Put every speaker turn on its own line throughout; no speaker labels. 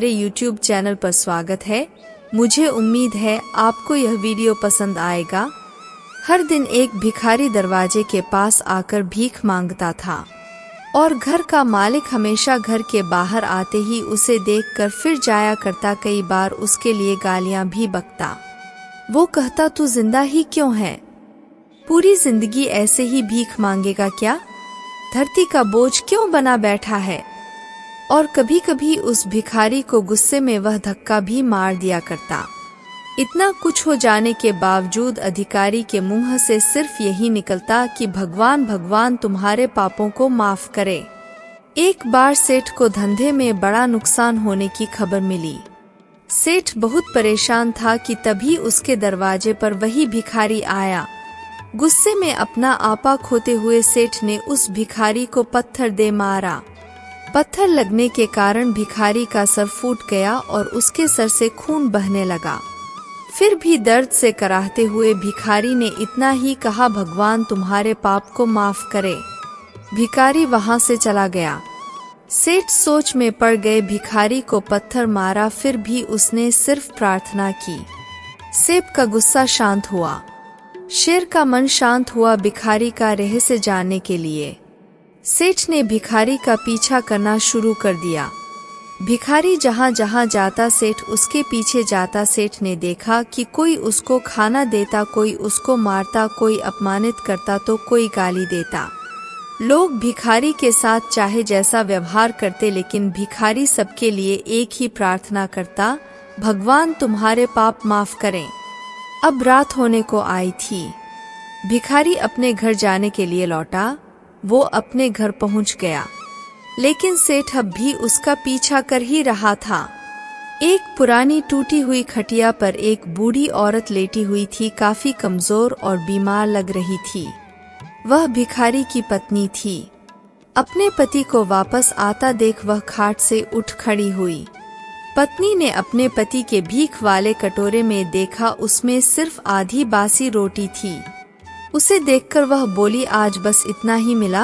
मेरे YouTube channel पर स्वागत है। मुझे उम्मीद है आपको यह वीडियो पसंद आएगा। हर दिन एक भिखारी दरवाजे के पास आकर भीख मांगता था और घर का मालिक हमेशा घर के बाहर आते ही उसे देखकर फिर जाया करता। कई बार उसके लिए गालियां भी बकता। वो कहता, तू जिंदा ही क्यों है? पूरी जिंदगी ऐसे ही भीख मांगेगा क्या? धरती का बोझ क्यों बना बैठा है? और कभी कभी उस भिखारी को गुस्से में वह धक्का भी मार दिया करता। इतना कुछ हो जाने के बावजूद अधिकारी के मुंह से सिर्फ यही निकलता कि भगवान भगवान तुम्हारे पापों को माफ करे। एक बार सेठ को धंधे में बड़ा नुकसान होने की खबर मिली। सेठ बहुत परेशान था कि तभी उसके दरवाजे पर वही भिखारी आया। गुस्से में अपना आपा खोते हुए सेठ ने उस भिखारी को पत्थर दे मारा। पत्थर लगने के कारण भिखारी का सर फूट गया और उसके सर से खून बहने लगा। फिर भी दर्द से कराहते हुए भिखारी ने इतना ही कहा, भगवान तुम्हारे पाप को माफ करे। भिखारी वहां से चला गया। सेठ सोच में पड़ गए। भिखारी को पत्थर मारा, फिर भी उसने सिर्फ प्रार्थना की। सेब का गुस्सा शांत हुआ। शेर का मन शांत हुआ भिखारी का रहस्य जानने के लिए। सेठ ने भिखारी का पीछा करना शुरू कर दिया। भिखारी जहाँ जहाँ जाता सेठ उसके पीछे जाता। सेठ ने देखा कि कोई उसको खाना देता, कोई उसको मारता, कोई अपमानित करता तो कोई गाली देता। लोग भिखारी के साथ चाहे जैसा व्यवहार करते, लेकिन भिखारी सबके लिए एक ही प्रार्थना करता, भगवान तुम्हारे पाप माफ करें। अब रात होने को आई थी। भिखारी अपने घर जाने के लिए लौटा। वो अपने घर पहुंच गया, लेकिन सेठ अब भी उसका पीछा कर ही रहा था। एक पुरानी टूटी हुई खटिया पर एक बूढ़ी औरत लेटी हुई थी। काफी कमजोर और बीमार लग रही थी। वह भिखारी की पत्नी थी। अपने पति को वापस आता देख वह खाट से उठ खड़ी हुई। पत्नी ने अपने पति के भीख वाले कटोरे में देखा, उसमें सिर्फ आधी बासी रोटी थी। उसे देखकर वह बोली, आज बस इतना ही मिला?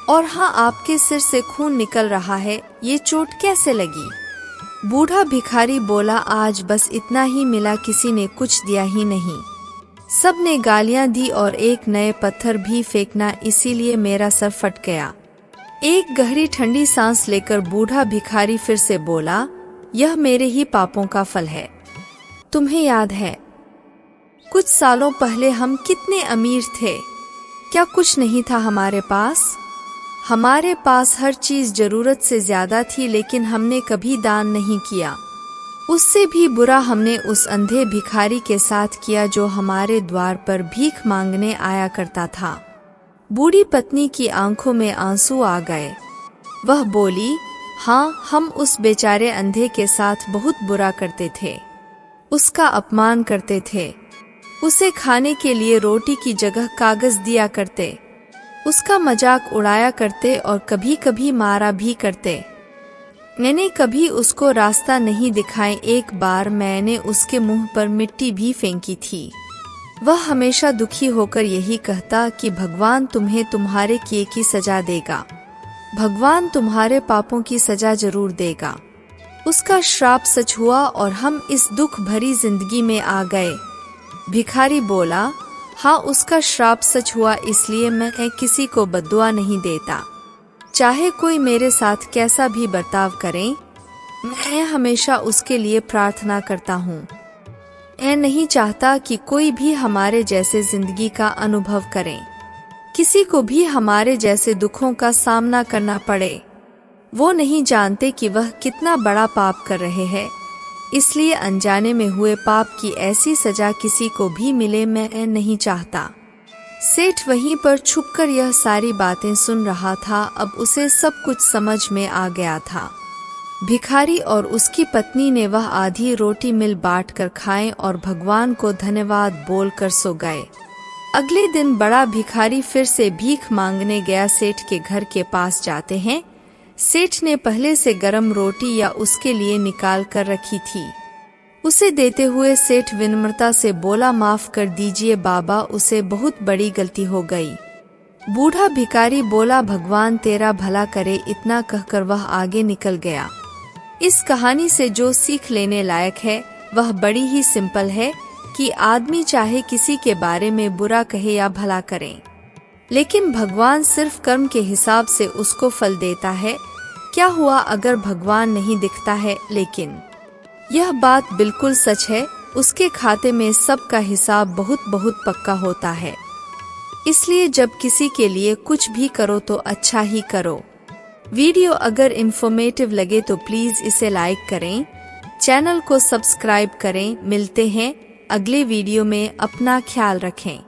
और हाँ, आपके सिर से खून निकल रहा है, ये चोट कैसे लगी? बूढ़ा भिखारी बोला, आज बस इतना ही मिला, किसी ने कुछ दिया ही नहीं। सब ने गालियां दी और एक नए पत्थर भी फेंकना, इसीलिए मेरा सर फट गया। एक गहरी ठंडी सांस लेकर बूढ़ा भिखारी फिर से बोला, यह मेरे ही पापों का फल है। तुम्हें याद है कुछ सालों पहले हम कितने अमीर थे? क्या कुछ नहीं था हमारे पास? हमारे पास हर चीज जरूरत से ज्यादा थी, लेकिन हमने कभी दान नहीं किया। उससे भी बुरा हमने उस अंधे भिखारी के साथ किया जो हमारे द्वार पर भीख मांगने आया करता था। बूढ़ी पत्नी की आंखों में आंसू आ गए। वह बोली, हाँ, हम उस बेचारे अंधे के साथ बहुत बुरा करते थे। उसका अपमान करते थे। उसे खाने के लिए रोटी की जगह कागज दिया करते। उसका मजाक उड़ाया करते और कभी कभी मारा भी करते। मैंने कभी उसको रास्ता नहीं दिखाए। एक बार मैंने उसके मुंह पर मिट्टी भी फेंकी थी। वह हमेशा दुखी होकर यही कहता कि भगवान तुम्हें तुम्हारे किए की सजा देगा। भगवान तुम्हारे पापों की सजा जरूर देगा। उसका श्राप सच हुआ और हम इस दुख भरी जिंदगी में आ गए। भिखारी बोला, हाँ, उसका श्राप सच हुआ, इसलिए मैं किसी को बद्दुआ नहीं देता। चाहे कोई मेरे साथ कैसा भी बर्ताव करे, मैं हमेशा उसके लिए प्रार्थना करता हूँ। मैं नहीं चाहता कि कोई भी हमारे जैसे जिंदगी का अनुभव करे, किसी को भी हमारे जैसे दुखों का सामना करना पड़े। वो नहीं जानते कि वह कितना बड़ा पाप कर रहे हैं, इसलिए अनजाने में हुए पाप की ऐसी सजा किसी को भी मिले, मैं नहीं चाहता। सेठ वहीं पर छुपकर यह सारी बातें सुन रहा था। अब उसे सब कुछ समझ में आ गया था। भिखारी और उसकी पत्नी ने वह आधी रोटी मिल बांट कर खाएं और भगवान को धन्यवाद बोलकर सो गए। अगले दिन बड़ा भिखारी फिर से भीख मांगने गया। सेठ के घर के पास जाते हैं। सेठ ने पहले से गरम रोटी या उसके लिए निकाल कर रखी थी। उसे देते हुए सेठ विनम्रता से बोला, माफ कर दीजिए बाबा, उसे बहुत बड़ी गलती हो गई। बूढ़ा भिखारी बोला, भगवान तेरा भला करे। इतना कहकर वह आगे निकल गया। इस कहानी से जो सीख लेने लायक है वह बड़ी ही सिंपल है कि आदमी चाहे किसी के बारे में बुरा कहे या भला करे, लेकिन भगवान सिर्फ कर्म के हिसाब से उसको फल देता है। क्या हुआ अगर भगवान नहीं दिखता है, लेकिन यह बात बिल्कुल सच है, उसके खाते में सबका हिसाब बहुत बहुत पक्का होता है। इसलिए जब किसी के लिए कुछ भी करो तो अच्छा ही करो। वीडियो अगर इंफॉर्मेटिव लगे तो प्लीज इसे लाइक करें, चैनल को सब्सक्राइब करें। मिलते हैं अगले वीडियो में, अपना ख्याल रखें।